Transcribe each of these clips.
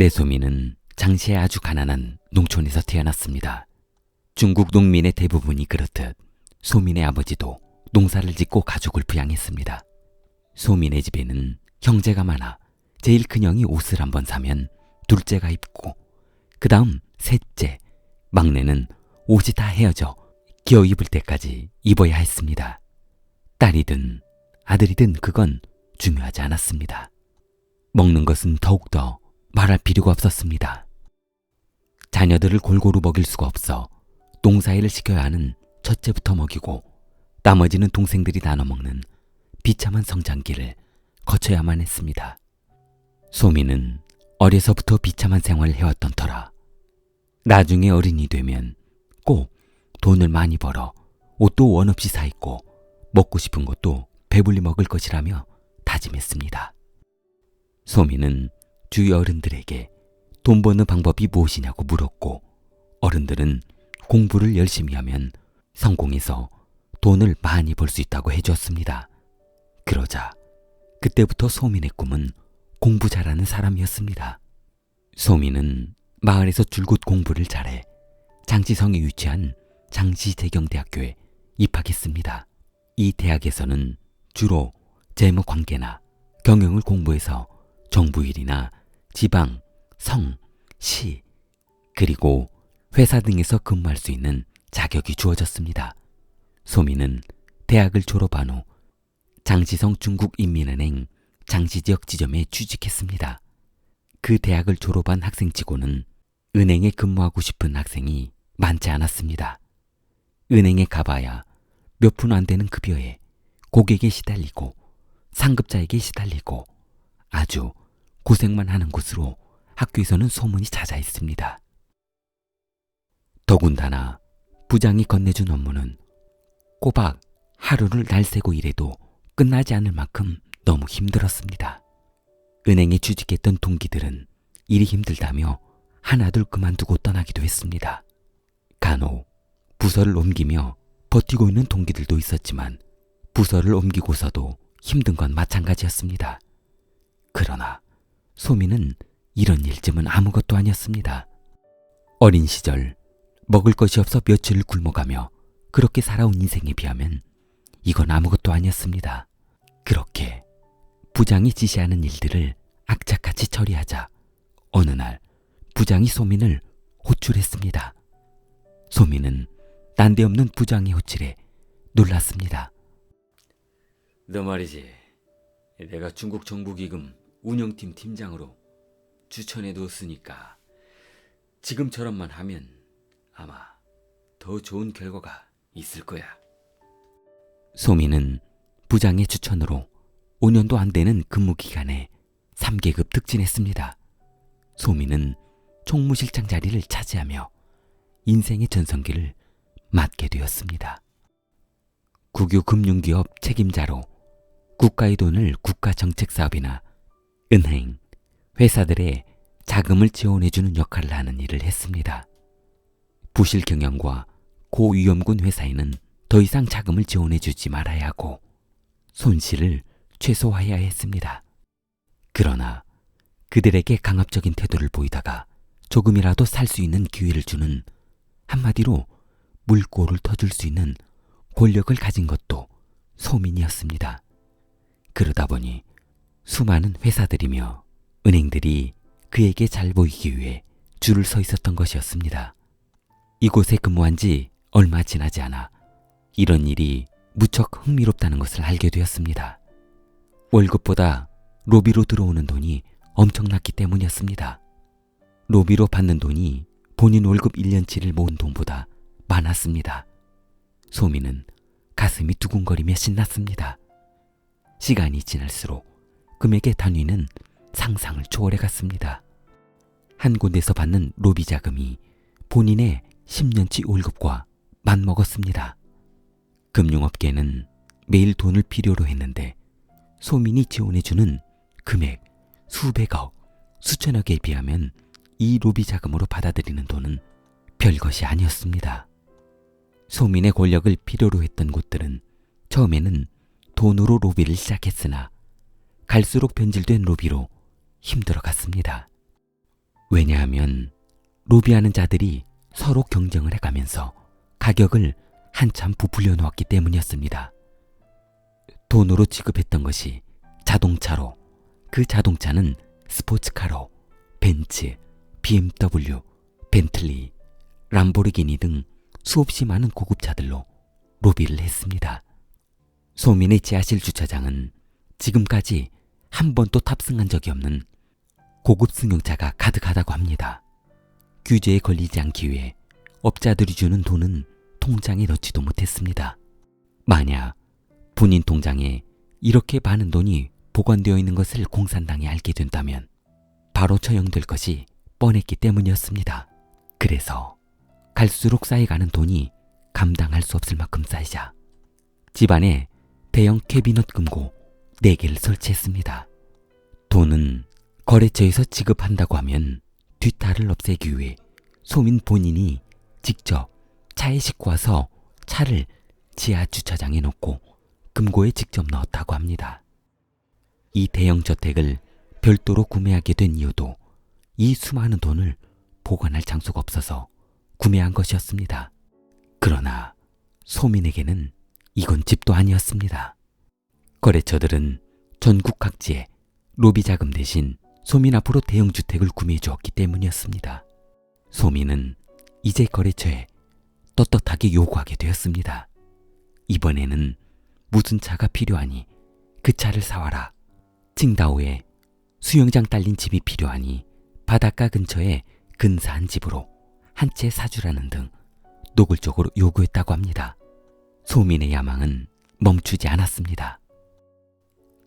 내소민은 당시에 아주 가난한 농촌에서 태어났습니다. 중국 농민의 대부분이 그렇듯 소민의 아버지도 농사를 짓고 가족을 부양했습니다. 소민의 집에는 형제가 많아 제일 큰 형이 옷을 한번 사면 둘째가 입고 그 다음 셋째, 막내는 옷이 다 헤어져 겨우 입을 때까지 입어야 했습니다. 딸이든 아들이든 그건 중요하지 않았습니다. 먹는 것은 더욱더 말할 필요가 없었습니다. 자녀들을 골고루 먹일 수가 없어 농사일을 시켜야 하는 첫째부터 먹이고 나머지는 동생들이 나눠 먹는 비참한 성장기를 거쳐야만 했습니다. 소민은 어려서부터 비참한 생활을 해왔던 터라 나중에 어른이 되면 꼭 돈을 많이 벌어 옷도 원 없이 사 입고 먹고 싶은 것도 배불리 먹을 것이라며 다짐했습니다. 소민은 주위 어른들에게 돈 버는 방법이 무엇이냐고 물었고 어른들은 공부를 열심히 하면 성공해서 돈을 많이 벌 수 있다고 해주었습니다. 그러자 그때부터 소민의 꿈은 공부 잘하는 사람이었습니다. 소민은 마을에서 줄곧 공부를 잘해 장지성에 위치한 장시대경대학교에 입학했습니다. 이 대학에서는 주로 재무관계나 경영을 공부해서 정부일이나 지방, 성, 시, 그리고 회사 등에서 근무할 수 있는 자격이 주어졌습니다. 소민은 대학을 졸업한 후 장시성 중국인민은행 장시지역 지점에 취직했습니다. 그 대학을 졸업한 학생치고는 은행에 근무하고 싶은 학생이 많지 않았습니다. 은행에 가봐야 몇 푼 안 되는 급여에 고객에 시달리고 상급자에게 시달리고 아주 고생만 하는 곳으로 학교에서는 소문이 자자했습니다. 더군다나 부장이 건네준 업무는 꼬박 하루를 날새고 일해도 끝나지 않을 만큼 너무 힘들었습니다. 은행에 취직했던 동기들은 일이 힘들다며 하나둘 그만두고 떠나기도 했습니다. 간혹 부서를 옮기며 버티고 있는 동기들도 있었지만 부서를 옮기고서도 힘든 건 마찬가지였습니다. 그러나 소민은 이런 일쯤은 아무것도 아니었습니다. 어린 시절 먹을 것이 없어 며칠을 굶어가며 그렇게 살아온 인생에 비하면 이건 아무것도 아니었습니다. 그렇게 부장이 지시하는 일들을 악착같이 처리하자 어느 날 부장이 소민을 호출했습니다. 소민은 난데없는 부장의 호출에 놀랐습니다. 너 말이지, 내가 중국 정부기금 운영팀 팀장으로 추천해뒀으니까 지금처럼만 하면 아마 더 좋은 결과가 있을 거야. 소민은 부장의 추천으로 5년도 안 되는 근무 기간에 3계급 특진했습니다. 소민은 총무실장 자리를 차지하며 인생의 전성기를 맞게 되었습니다. 국유 금융기업 책임자로 국가의 돈을 국가정책사업이나 은행, 회사들의 자금을 지원해주는 역할을 하는 일을 했습니다. 부실 경영과 고위험군 회사에는 더 이상 자금을 지원해주지 말아야 하고 손실을 최소화해야 했습니다. 그러나 그들에게 강압적인 태도를 보이다가 조금이라도 살 수 있는 기회를 주는 한마디로 물꼬를 터줄 수 있는 권력을 가진 것도 소민이었습니다. 그러다 보니 수많은 회사들이며 은행들이 그에게 잘 보이기 위해 줄을 서 있었던 것이었습니다. 이곳에 근무한 지 얼마 지나지 않아 이런 일이 무척 흥미롭다는 것을 알게 되었습니다. 월급보다 로비로 들어오는 돈이 엄청났기 때문이었습니다. 로비로 받는 돈이 본인 월급 1년치를 모은 돈보다 많았습니다. 소민은 가슴이 두근거리며 신났습니다. 시간이 지날수록 금액의 단위는 상상을 초월해 갔습니다. 한 곳에서 받는 로비 자금이 본인의 10년치 월급과 맞먹었습니다. 금융업계는 매일 돈을 필요로 했는데 소민이 지원해주는 금액 수백억, 수천억에 비하면 이 로비 자금으로 받아들이는 돈은 별것이 아니었습니다. 소민의 권력을 필요로 했던 곳들은 처음에는 돈으로 로비를 시작했으나 갈수록 변질된 로비로 힘들어갔습니다. 왜냐하면 로비하는 자들이 서로 경쟁을 해가면서 가격을 한참 부풀려 놓았기 때문이었습니다. 돈으로 지급했던 것이 자동차로, 그 자동차는 스포츠카로 벤츠, BMW, 벤틀리, 람보르기니 등 수없이 많은 고급차들로 로비를 했습니다. 소민의 지하실 주차장은 지금까지 한 번도 탑승한 적이 없는 고급 승용차가 가득하다고 합니다. 규제에 걸리지 않기 위해 업자들이 주는 돈은 통장에 넣지도 못했습니다. 만약 본인 통장에 이렇게 많은 돈이 보관되어 있는 것을 공산당이 알게 된다면 바로 처형될 것이 뻔했기 때문이었습니다. 그래서 갈수록 쌓여가는 돈이 감당할 수 없을 만큼 쌓이자 집안에 대형 캐비닛 금고 4개를 설치했습니다. 돈은 거래처에서 지급한다고 하면 뒤탈을 없애기 위해 소민 본인이 직접 차에 싣고 와서 차를 지하 주차장에 놓고 금고에 직접 넣었다고 합니다. 이 대형 저택을 별도로 구매하게 된 이유도 이 수많은 돈을 보관할 장소가 없어서 구매한 것이었습니다. 그러나 소민에게는 이건 집도 아니었습니다. 거래처들은 전국 각지에 로비 자금 대신 소민 앞으로 대형 주택을 구매해 주었기 때문이었습니다. 소민은 이제 거래처에 떳떳하게 요구하게 되었습니다. 이번에는 무슨 차가 필요하니 그 차를 사와라. 칭다오에 수영장 딸린 집이 필요하니 바닷가 근처에 근사한 집으로 한 채 사주라는 등 노골적으로 요구했다고 합니다. 소민의 야망은 멈추지 않았습니다.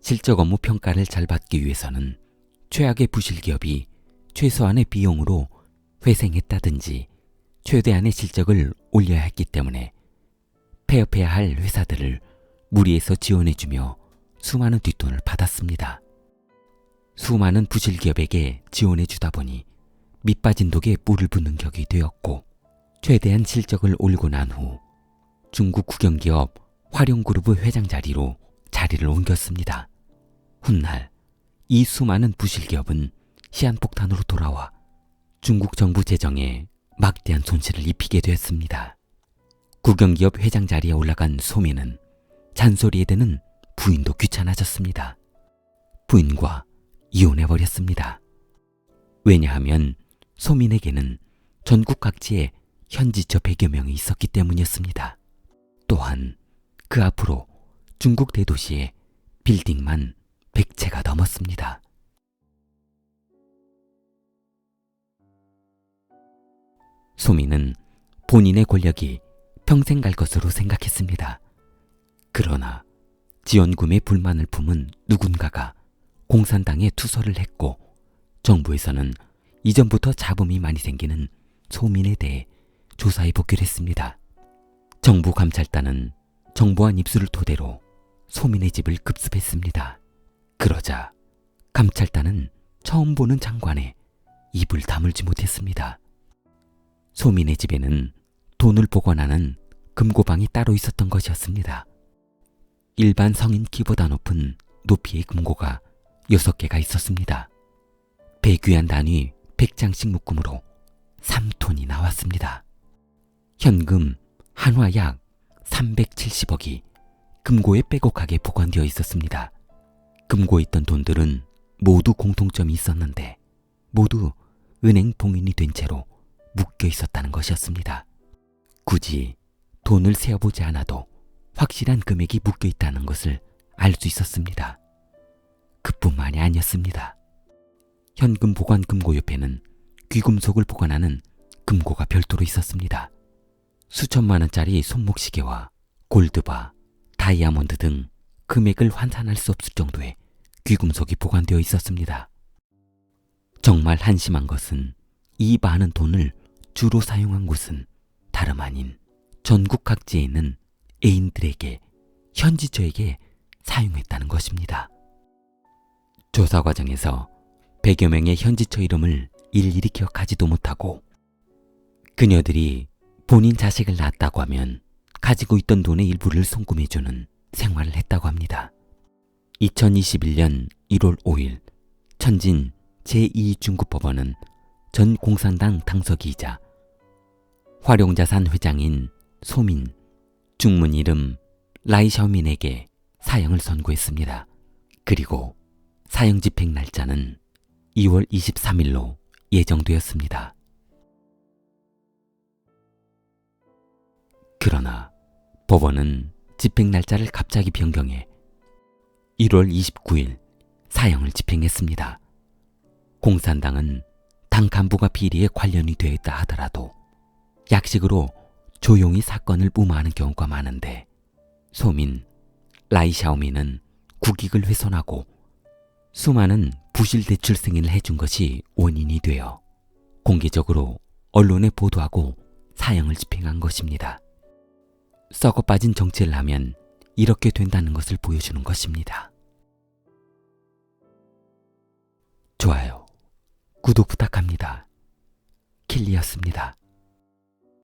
실적 업무 평가를 잘 받기 위해서는 최악의 부실기업이 최소한의 비용으로 회생했다든지 최대한의 실적을 올려야 했기 때문에 폐업해야 할 회사들을 무리해서 지원해주며 수많은 뒷돈을 받았습니다. 수많은 부실기업에게 지원해주다 보니 밑빠진 독에 뿔을 붓는 격이 되었고 최대한 실적을 올리고 난 후 중국 국영기업 화룡그룹의 회장 자리로 자리를 옮겼습니다. 훗날 이 수많은 부실기업은 시한폭탄으로 돌아와 중국 정부 재정에 막대한 손실을 입히게 되었습니다. 국영기업 회장 자리에 올라간 소민은 잔소리에 드는 부인도 귀찮아졌습니다. 부인과 이혼해버렸습니다. 왜냐하면 소민에게는 전국 각지에 현지처 100여 명이 있었기 때문이었습니다. 또한 그 앞으로 중국 대도시에 빌딩만 100채가 넘었습니다. 소민은 본인의 권력이 평생 갈 것으로 생각했습니다. 그러나 지원금에 불만을 품은 누군가가 공산당에 투서를 했고 정부에서는 이전부터 잡음이 많이 생기는 소민에 대해 조사해 보기로 했습니다. 정부 감찰단은 정보한 입수를 토대로 소민의 집을 급습했습니다. 그러자 감찰단은 처음 보는 장관에 입을 다물지 못했습니다. 소민의 집에는 돈을 보관하는 금고방이 따로 있었던 것이었습니다. 일반 성인 키보다 높은 높이의 금고가 6개가 있었습니다. 배귀한 단위 100장씩 묶음으로 3톤이 나왔습니다. 현금 한화 약 370억이 금고에 빼곡하게 보관되어 있었습니다. 금고에 있던 돈들은 모두 공통점이 있었는데 모두 은행 봉인이 된 채로 묶여 있었다는 것이었습니다. 굳이 돈을 세어보지 않아도 확실한 금액이 묶여 있다는 것을 알 수 있었습니다. 그뿐만이 아니었습니다. 현금 보관 금고 옆에는 귀금속을 보관하는 금고가 별도로 있었습니다. 수천만 원짜리 손목시계와 골드바, 다이아몬드 등 금액을 환산할 수 없을 정도의 귀금속이 보관되어 있었습니다. 정말 한심한 것은 이 많은 돈을 주로 사용한 곳은 다름 아닌 전국 각지에 있는 애인들에게, 현지처에게 사용했다는 것입니다. 조사 과정에서 100여 명의 현지처 이름을 일일이 기억하지도 못하고 그녀들이 본인 자식을 낳았다고 하면 가지고 있던 돈의 일부를 송금해주는 생활을 했다고 합니다. 2021년 1월 5일 천진 제2중국법원은 전 공산당 당서기이자 활용자산 회장인 소민, 중문 이름 라이샤오민에게 사형을 선고했습니다. 그리고 사형 집행 날짜는 2월 23일로 예정되었습니다. 그러나 법원은 집행 날짜를 갑자기 변경해 1월 29일 사형을 집행했습니다. 공산당은 당 간부가 비리에 관련이 되어 있다 하더라도 약식으로 조용히 사건을 무마하는 경우가 많은데 소민, 라이샤오민은 국익을 훼손하고 수많은 부실 대출 승인을 해준 것이 원인이 되어 공개적으로 언론에 보도하고 사형을 집행한 것입니다. 썩어 빠진 정치를 하면 이렇게 된다는 것을 보여주는 것입니다. 좋아요, 구독 부탁합니다. 킬리였습니다.